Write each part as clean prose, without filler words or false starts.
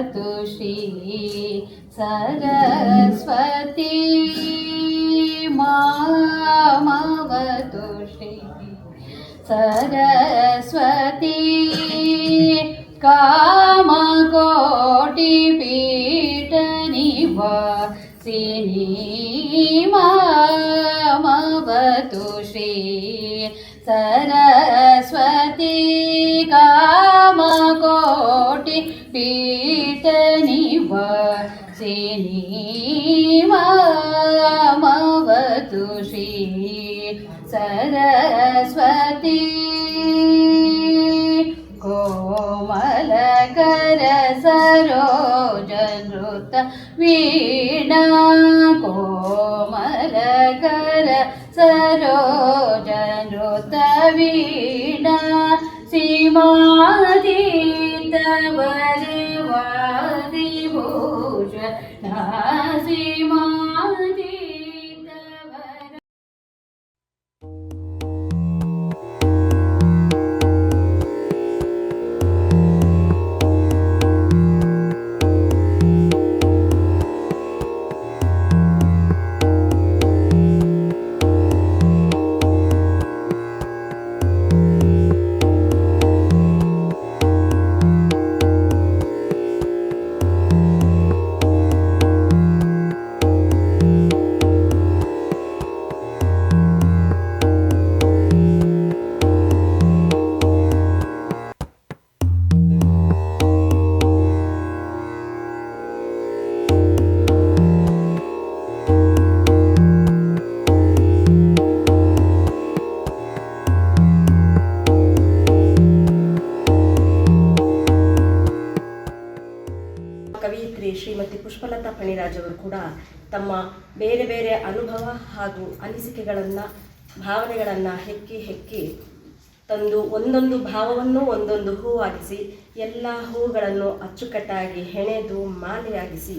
श्री सरस्वती मामवतु श्री सरस्वती कामकोटिपीठनिवासिनी मामवतु श्री सरस्वती कामकोटिपीठनिवासिनी मामवतु श्री सरस्वती कोमलकर सरोजनृत वीणा कोमलकर सरोजनृत वीणा सीमातीत वरवादिभूषण सीमातीत ಕವಿಯತ್ರಿ ಶ್ರೀಮತಿ ಪುಷ್ಪಲತಾ ಫಣಿರಾಜ್ ಅವರು ಕೂಡ ತಮ್ಮ ಬೇರೆ ಬೇರೆ ಅನುಭವ ಹಾಗೂ ಅನಿಸಿಕೆಗಳನ್ನು ಭಾವನೆಗಳನ್ನು ಹೆಕ್ಕಿ ತಂದು ಒಂದೊಂದು ಭಾವವನ್ನು ಒಂದೊಂದು ಹೂವಾಗಿಸಿ ಎಲ್ಲ ಹೂಗಳನ್ನು ಅಚ್ಚುಕಟ್ಟಾಗಿ ಹೆಣೆದು ಮಾಲೆಯಾಗಿಸಿ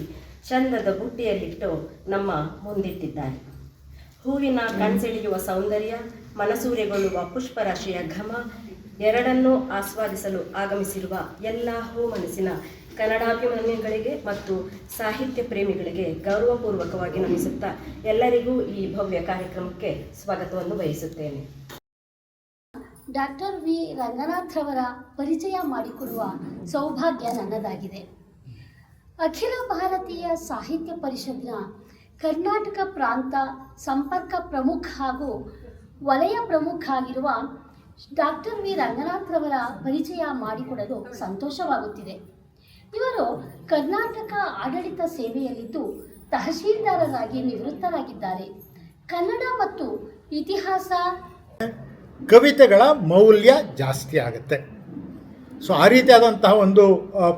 ಚಂದದ ಬುಟ್ಟಿಯಲ್ಲಿಟ್ಟು ನಮ್ಮ ಮುಂದಿಟ್ಟಿದ್ದಾರೆ. ಹೂವಿನ ಕಣ್ಸೆಳೆಯುವ ಸೌಂದರ್ಯ, ಮನಸೂರೆಗೊಳ್ಳುವ ಪುಷ್ಪರಾಶಿಯ ಘಮ ಎರಡನ್ನೂ ಆಸ್ವಾದಿಸಲು ಆಗಮಿಸಿರುವ ಎಲ್ಲ ಹೂ ಮನಸ್ಸಿನ ಕನ್ನಡಾಭಿಮಾನಿಗಳಿಗೆ ಮತ್ತು ಸಾಹಿತ್ಯ ಪ್ರೇಮಿಗಳಿಗೆ ಗೌರವಪೂರ್ವಕವಾಗಿ ನಮಿಸುತ್ತಾ ಎಲ್ಲರಿಗೂ ಈ ಭವ್ಯ ಕಾರ್ಯಕ್ರಮಕ್ಕೆ ಸ್ವಾಗತವನ್ನು ಬಯಸುತ್ತೇನೆ. ಡಾಕ್ಟರ್ ವಿ ರಂಗನಾಥ್ರವರ ಪರಿಚಯ ಮಾಡಿಕೊಡುವ ಸೌಭಾಗ್ಯ ನನ್ನದಾಗಿದೆ. ಅಖಿಲ ಭಾರತೀಯ ಸಾಹಿತ್ಯ ಪರಿಷತ್ನ ಕರ್ನಾಟಕ ಪ್ರಾಂತ ಸಂಪರ್ಕ ಪ್ರಮುಖ ಹಾಗೂ ವಲಯ ಪ್ರಮುಖ ಆಗಿರುವ ಡಾಕ್ಟರ್ ವಿ ರಂಗನಾಥ್ರವರ ಪರಿಚಯ ಮಾಡಿಕೊಡಲು ಸಂತೋಷವಾಗುತ್ತಿದೆ. ಇವರು ಕರ್ನಾಟಕ ಆಡಳಿತ ಸೇವೆಯಲ್ಲಿದ್ದು ತಹಶೀಲ್ದಾರರಾಗಿ ನಿವೃತ್ತರಾಗಿದ್ದಾರೆ. ಕನ್ನಡ ಮತ್ತು ಇತಿಹಾಸ ಕವಿತೆಗಳ ಮೌಲ್ಯ ಜಾಸ್ತಿ ಆಗುತ್ತೆ. ಸೊ ಆ ರೀತಿಯಾದಂತಹ ಒಂದು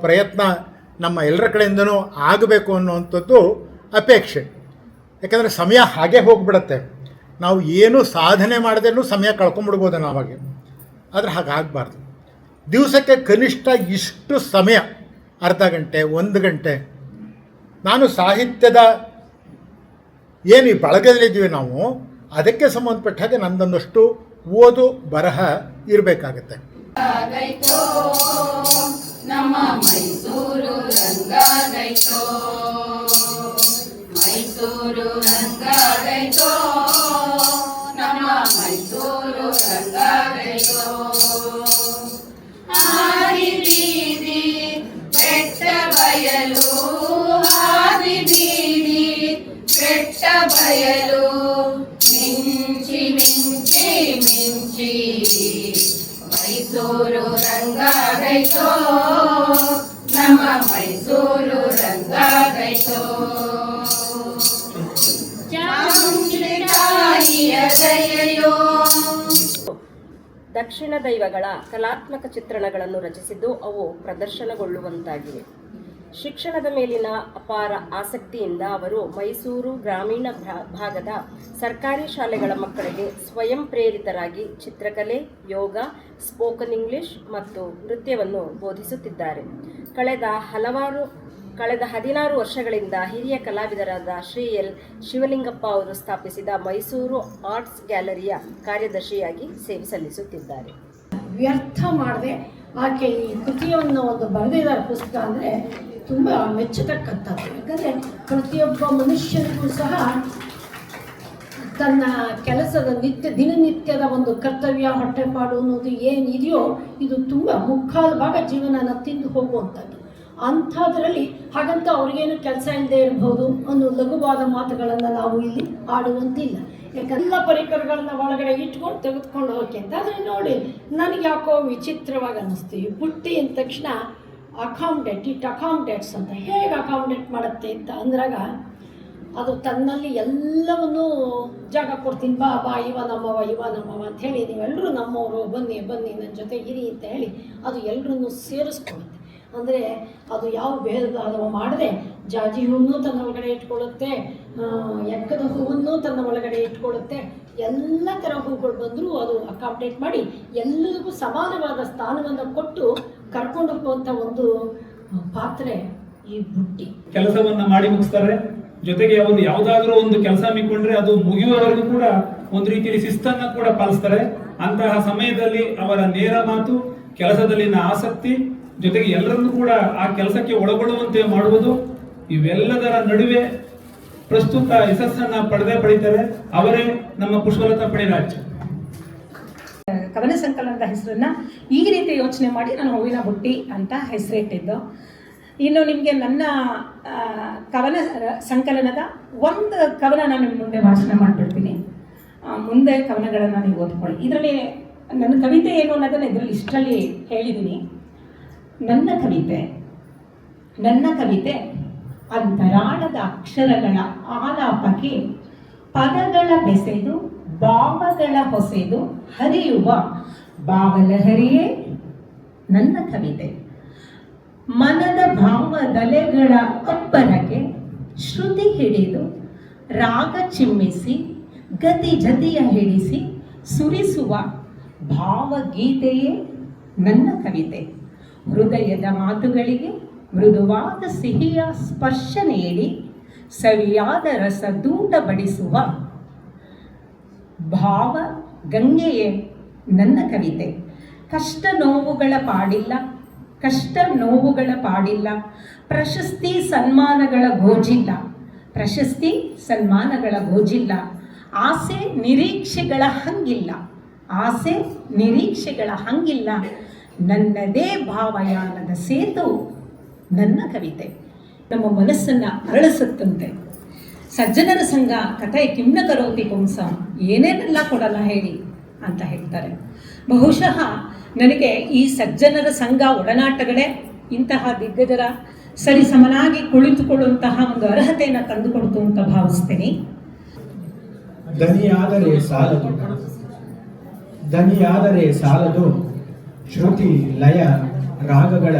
ಪ್ರಯತ್ನ ನಮ್ಮ ಎಲ್ಲರ ಕಡೆಯಿಂದನೂ ಆಗಬೇಕು ಅನ್ನುವಂಥದ್ದು ಅಪೇಕ್ಷೆ. ಯಾಕಂದರೆ ಸಮಯ ಹಾಗೆ ಹೋಗಿಬಿಡತ್ತೆ. ನಾವು ಏನು ಸಾಧನೆ ಮಾಡದೇನೂ ಸಮಯ ಕಳ್ಕೊಂಬಿಡ್ಬೋದು ನಾವಾಗ. ಆದರೆ ಹಾಗಾಗಬಾರ್ದು. ದಿವಸಕ್ಕೆ ಕನಿಷ್ಠ ಇಷ್ಟು ಸಮಯ, ಅರ್ಧ ಗಂಟೆ 1 ಗಂಟೆ, ನಾನು ಸಾಹಿತ್ಯದ ಏನು ಈ ಬಳಗದಲ್ಲಿದ್ದೀವಿ ನಾವು, ಅದಕ್ಕೆ ಸಂಬಂಧಪಟ್ಟ ಹಾಗೆ ನಂದೊಂದಷ್ಟು ಓದು ಬರಹ ಇರಬೇಕಾಗತ್ತೆ. ನಮ್ಮ ಮೈಸೂರು ರಂಗಾಗೈತೋ, ಮೈಸೂರು ರಂಗಾಗೈತೋ, ನಮ್ಮ ಮೈಸೂರು ರಂಗಾಗೈತೋ. ಹಾದಿ ಬೀದಿ ಬೆಟ್ಟ ಬಯಲು, ಹಾದಿ ಬೀದಿ ಬೆಟ್ಟ ಬಯಲು, ಮಿಂಚಿ ಮಿಂಚಿ ಮಿಂಚಿ ಮೈಸೂರು ರಂಗಾಗೈತೋ, ನಮ್ಮ ಮೈಸೂರು ರಂಗಾಗೈತೋ. ಚಾಮುಂಡಿತಾಯಿಯ ದಯೆಯೋ. ದಕ್ಷಿಣ ದೈವಗಳ ಕಲಾತ್ಮಕ ಚಿತ್ರಣಗಳನ್ನು ರಚಿಸಿದ್ದು ಅವು ಪ್ರದರ್ಶನಗೊಳ್ಳುವಂತಾಗಿವೆ. ಶಿಕ್ಷಣದ ಮೇಲಿನ ಅಪಾರ ಆಸಕ್ತಿಯಿಂದ ಅವರು ಮೈಸೂರು ಗ್ರಾಮೀಣ ಭಾಗದ ಸರ್ಕಾರಿ ಶಾಲೆಗಳ ಮಕ್ಕಳಿಗೆ ಸ್ವಯಂ ಪ್ರೇರಿತರಾಗಿ ಚಿತ್ರಕಲೆ, ಯೋಗ, ಸ್ಪೋಕನ್ ಇಂಗ್ಲಿಷ್ ಮತ್ತು ನೃತ್ಯವನ್ನು ಬೋಧಿಸುತ್ತಿದ್ದಾರೆ. ಕಳೆದ 16 ವರ್ಷಗಳಿಂದ ಹಿರಿಯ ಕಲಾವಿದರಾದ ಶ್ರೀ ಎಲ್ ಶಿವಲಿಂಗಪ್ಪ ಅವರು ಸ್ಥಾಪಿಸಿದ ಮೈಸೂರು ಆರ್ಟ್ಸ್ ಗ್ಯಾಲರಿಯ ಕಾರ್ಯದರ್ಶಿಯಾಗಿ ಸೇವೆ ತುಂಬ ಮೆಚ್ಚತಕ್ಕಂಥದ್ದು. ಯಾಕಂದರೆ ಪ್ರತಿಯೊಬ್ಬ ಮನುಷ್ಯನಿಗೂ ಸಹ ತನ್ನ ಕೆಲಸದ ದಿನನಿತ್ಯದ ಒಂದು ಕರ್ತವ್ಯ, ಹೊಟ್ಟೆಪಾಡು ಅನ್ನೋದು ಏನಿದೆಯೋ ಇದು ತುಂಬ ಮುಕ್ಕಾಲು ಭಾಗ ಜೀವನನ ತಿಂದು ಹೋಗುವಂಥದ್ದು. ಅಂಥದ್ರಲ್ಲಿ ಹಾಗಂತ ಅವ್ರಿಗೇನು ಕೆಲಸ ಇಲ್ಲದೆ ಇರಬಹುದು ಅನ್ನೋ ಲಘುವಾದ ಮಾತುಗಳನ್ನು ನಾವು ಇಲ್ಲಿ ಆಡುವಂತಿಲ್ಲ. ಯಾಕೆಲ್ಲ ಪರಿಕರಗಳನ್ನ ಒಳಗಡೆ ಇಟ್ಕೊಂಡು ತೆಗೆದುಕೊಂಡು ಹೋಗಿ ಅಂತ. ಆದರೆ ನೋಡಿ, ನನಗೆ ಯಾಕೋ ವಿಚಿತ್ರವಾಗಿ ಅನ್ನಿಸ್ತು. ಈ ಬುಟ್ಟಿ ಅಂದ ತಕ್ಷಣ ಅಕಾಮಡೇಟ್ಸ್ ಅಂತ, ಹೇಗೆ ಅಕಾಮಡೇಟ್ ಮಾಡುತ್ತೆ ಅಂತ ಅಂದಾಗ ಅದು ತನ್ನಲ್ಲಿ ಎಲ್ಲವನ್ನೂ ಜಾಗ ಕೊಡ್ತೀನಿ, ಬಾ ಬಾ ಇವ ನಮ್ಮವ ಅಂತ ಹೇಳಿ, ನೀವೆಲ್ಲರೂ ನಮ್ಮವರು, ಬನ್ನಿ ನನ್ನ ಜೊತೆ ಇರಿ ಅಂತ ಹೇಳಿ ಅದು ಎಲ್ಲರನ್ನೂ ಸೇರಿಸ್ಕೊಳ್ಳುತ್ತೆ. ಅಂದರೆ ಅದು ಯಾವ ಭೇದ ಭಾವ ಮಾಡದೆ ಜಾಜಿ ಹೂವನ್ನು ತನ್ನ ಒಳಗಡೆ ಇಟ್ಕೊಳ್ಳುತ್ತೆ, ಎಕ್ಕದ ಹೂವನ್ನು ತನ್ನ ಒಳಗಡೆ ಇಟ್ಕೊಳ್ಳುತ್ತೆ. ಎಲ್ಲ ಥರ ಹೂಗಳು ಬಂದರೂ ಅದು ಅಕಾಮಡೇಟ್ ಮಾಡಿ ಎಲ್ಲರಿಗೂ ಸಮಾನವಾದ ಸ್ಥಾನವನ್ನು ಕೊಟ್ಟು ಕರ್ಕೊಂಡು ಹೋಗುವಂಥ ಒಂದು ಪಾತ್ರೆ ಈ ಬುಟ್ಟಿ. ಕೆಲಸವನ್ನ ಮಾಡಿ ಮುಗಿಸ್ತಾರೆ. ಜೊತೆಗೆ ಒಂದು ಯಾವುದಾದ್ರೂ ಒಂದು ಕೆಲಸ ಮಿಕ್ಕೊಂಡ್ರೆ ಅದು ಮುಗಿಯುವವರೆಗೂ ಕೂಡ ಒಂದು ರೀತಿಯಲ್ಲಿ ಶಿಸ್ತನ್ನ ಕೂಡ ಪಾಲಿಸ್ತಾರೆ. ಅಂತಹ ಸಮಯದಲ್ಲಿ ಅವರ ನೇರ ಮಾತು, ಕೆಲಸದಲ್ಲಿನ ಆಸಕ್ತಿ, ಜೊತೆಗೆ ಎಲ್ಲರನ್ನೂ ಕೂಡ ಆ ಕೆಲಸಕ್ಕೆ ಒಳಗೊಳ್ಳುವಂತೆ ಮಾಡುವುದು, ಇವೆಲ್ಲದರ ನಡುವೆ ಪ್ರಸ್ತುತ ಯಶಸ್ಸನ್ನ ಪಡೆದಿದ್ದಾರೆ. ಅವರೇ ನಮ್ಮ ಪುಷ್ಪಲತಾ ಪಣಿರಾಜ್. ಕವನ ಸಂಕಲನದ ಹೆಸರನ್ನ ಈ ರೀತಿ ಯೋಚನೆ ಮಾಡಿ ನಾನು ಹೂವಿನ ಬುಟ್ಟಿ ಅಂತ ಹೆಸರಿಟ್ಟಿದ್ದು. ಇನ್ನು ನಿಮಗೆ ನನ್ನ ಕವನ ಸಂಕಲನದ ಒಂದು ಕವನ ನಾನು ನಿಮ್ಮ ಮುಂದೆ ಭಾಷಣ ಮಾಡಿಬಿಡ್ತೀನಿ. ಮುಂದೆ ಕವನಗಳನ್ನು ನೀವು ಓದ್ಕೊಳ್ಳಿ. ಇದರಲ್ಲಿ ನನ್ನ ಕವಿತೆ ಏನು ಅನ್ನೋದನ್ನು ಇದರಲ್ಲಿ ಇಷ್ಟರಲ್ಲಿ ಹೇಳಿದ್ದೀನಿ. ನನ್ನ ಕವಿತೆ ಅಂತರಾಳದ ಅಕ್ಷರಗಳ ಆಲಾಪಕ್ಕೆ ಪದಗಳ ಬೆಸೆದು ಭಾವಗಳ ಹೊಸೆದು ಹರಿಯುವ ಭಾವಲಹರಿಯೇ ನನ್ನ ಕವಿತೆ. ಮನದ ಭಾವದಲೆಗಳ ಅಬ್ಬರಕ್ಕೆ ಶ್ರುತಿ ಹಿಡಿದು ರಾಗ ಚಿಮ್ಮಿಸಿ ಗತಿ ಜತಿಯ ಹಿಡಿಸಿ ಸುರಿಸುವ ಭಾವಗೀತೆಯೇ ನನ್ನ ಕವಿತೆ. ಹೃದಯದ ಮಾತುಗಳಿಗೆ ಮೃದುವಾದ ಸಿಹಿಯ ಸ್ಪರ್ಶ ನೀಡಿ ಸವಿಯಾದ ರಸ ದೂಟ ಬಡಿಸುವ ಭಾವ ಗಂಗೆಯೇ ನನ್ನ ಕವಿತೆ. ಕಷ್ಟ ನೋವುಗಳ ಪಾಡಿಲ್ಲ, ಪ್ರಶಸ್ತಿ ಸನ್ಮಾನಗಳ ಗೋಜಿಲ್ಲ, ಆಸೆ ನಿರೀಕ್ಷೆಗಳ ಹಂಗಿಲ್ಲ, ನನ್ನದೇ ಭಾವಯಾನದ ಸೇತು ನನ್ನ ಕವಿತೆ. ನಮ್ಮ ಮನಸ್ಸನ್ನು ಅರಳಿಸುತ್ತಂತೆ. ಸಜ್ಜನರ ಸಂಘ ಕಥೆ ಕಿಮ್ನ ಕರೋತಿ ಪುಂಸ, ಏನೇನೆಲ್ಲ ಕೊಡಲ್ಲ ಹೇಳಿ ಅಂತ ಹೇಳ್ತಾರೆ. ಬಹುಶಃ ನನಗೆ ಈ ಸಜ್ಜನರ ಸಂಘ ಒಡನಾಟಗಳೇ ಇಂತಹ ದಿಗ್ಗಜರ ಸರಿಸಮನಾಗಿ ಕುಳಿತುಕೊಳ್ಳುವಂತಹ ಒಂದು ಅರ್ಹತೆಯನ್ನು ತಂದುಕೊಡ್ತು ಅಂತ ಭಾವಿಸ್ತೀನಿ. ದನಿಯಾದರೆ ಸಾಲದು ಶ್ರುತಿ ಲಯ ರಾಗಗಳ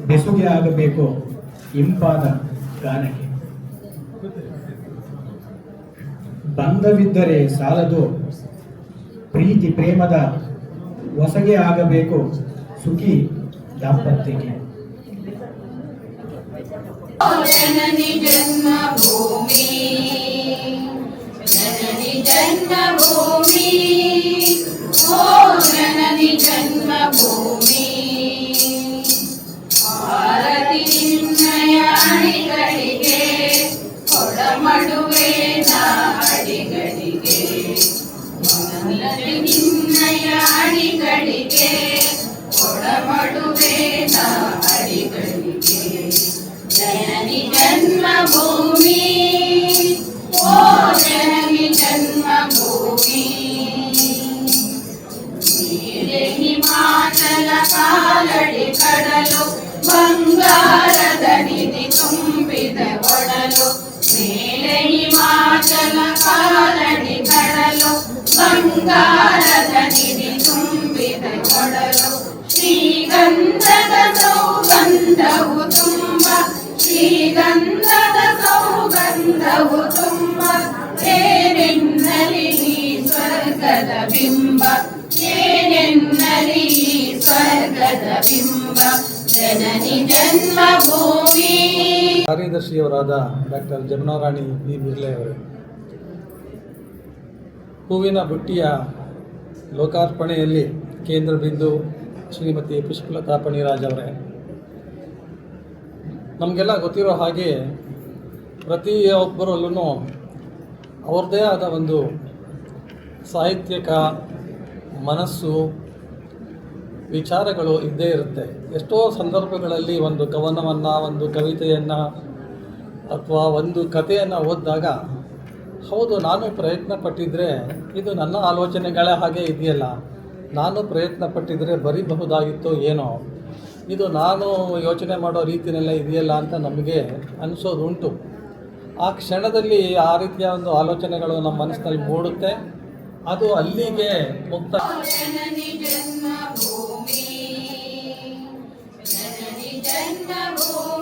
ಬೆಸುಗೆ ಆಗಬೇಕು ಇಂಪಾದ ಗಾನಕ್ಕೆ. ಬಂಧವಿದ್ದರೆ ಸಾಲದು ಪ್ರೀತಿ ಪ್ರೇಮದ ಹೊಸಗೆ ಆಗಬೇಕು ಸುಖಿ ದಾಂಪತ್ಯಕ್ಕೆ. ಜನನಿ ಜನ್ಮಭೂಮಿ, ಜನನಿ ಜನ್ಮಭೂಮಿ, ಓ ಜನನಿ ಜನ್ಮಭೂಮಿ. ಭಾರತಿ ನಿನ್ನಯ ಅಡಿಗಳಿಗೆ ಕೊಡಮಡುವೆ ನಾ ಅಡಿಗಳಿಗೆ. ಭಾರತಿ ನಿನ್ನಯ ಅಡಿಗಳಿಗೆ ಕೊಡಮಡುವೆ ನಾ ಅಡಿಗಳಿಗೆ. ಜನನಿ ಜನ್ಮಭೂಮಿ, ಓ ಜನನಿ ಜನ್ಮಭೂಮಿ. ನೀರೆ ಹಿಮಾಚಲ ಕಾಲಡಿ ಕಡಲು, ಬಂಗಾರದ ನಿಧಿ ತುಂಬಿದ ಒಡಲು. ನೀರೆ ಹಿಮಾಚಲ ಕಾಲಡಿ ಕಡಲು, ಬಂಗಾರದ ನಿಧಿ ತುಂಬಿದ ಒಡಲು. ಶ್ರೀಗಂಧದ ಸೌಗಂಧವು ತುಂಬ, ಶ್ರೀಗಂಧದ ಸೌಗಂಧವು ತುಂಬ. ಏನೆನ್ನಲಿ ನೀ ಸ್ವರ್ಗದ ಬಿಂಬ, ಏನೆನ್ನಲಿ ಸ್ವರ್ಗದ ಬಿಂಬ. ಜನನಿ ಜನ್ಮಭೂಮಿ. ಕಾರ್ಯದರ್ಶಿಯವರಾದ ಡಾಕ್ಟರ್ ಜಮುನಾರಾಣಿ ಬಿ ಬಿರ್ಲೆ ಅವರು ಹೂವಿನ ಬುಟ್ಟಿಯ ಲೋಕಾರ್ಪಣೆಯಲ್ಲಿ ಕೇಂದ್ರ ಬಿಂದು ಶ್ರೀಮತಿ ಪುಷ್ಪಲತಾ ಪಣಿರಾಜ್ ಅವರೇ, ನಮಗೆಲ್ಲ ಗೊತ್ತಿರೋ ಹಾಗೆ ಪ್ರತಿಯೊಬ್ಬರಲ್ಲೂ ಅವ್ರದ್ದೇ ಆದ ಒಂದು ಸಾಹಿತ್ಯಿಕ ಮನಸ್ಸು ವಿಚಾರಗಳು ಇದ್ದೇ ಇರುತ್ತೆ. ಎಷ್ಟೋ ಸಂದರ್ಭಗಳಲ್ಲಿ ಒಂದು ಕವನವನ್ನು, ಒಂದು ಕವಿತೆಯನ್ನು ಅಥವಾ ಒಂದು ಕಥೆಯನ್ನು ಓದಿದಾಗ ಹೌದು, ನಾನು ಪ್ರಯತ್ನ ಪಟ್ಟಿದ್ದರೆ ಇದು ನನ್ನ ಆಲೋಚನೆಗಳ ಹಾಗೆ ಇದೆಯಲ್ಲ, ನಾನು ಪ್ರಯತ್ನ ಪಟ್ಟಿದ್ದರೆ ಬರೀಬಹುದಾಗಿತ್ತು ಏನೋ, ಇದು ನಾನು ಯೋಚನೆ ಮಾಡೋ ರೀತಿಯಲ್ಲೇ ಇದೆಯಲ್ಲ ಅಂತ ನಮಗೆ ಅನಿಸೋದುಂಟು. ಆ ಕ್ಷಣದಲ್ಲಿ ಆ ರೀತಿಯ ಒಂದು ಆಲೋಚನೆಗಳು ನಮ್ಮ ಮನಸ್ಸಿನಲ್ಲಿ ಮೂಡುತ್ತೆ. ಅದು ಅಲ್ಲಿಗೆ ಮುಕ್ತ. ಜನನಿ ಜನ್ಮಭೂಮಿ, ಜನನಿ ಜನ್ಮಭೂಮಿ.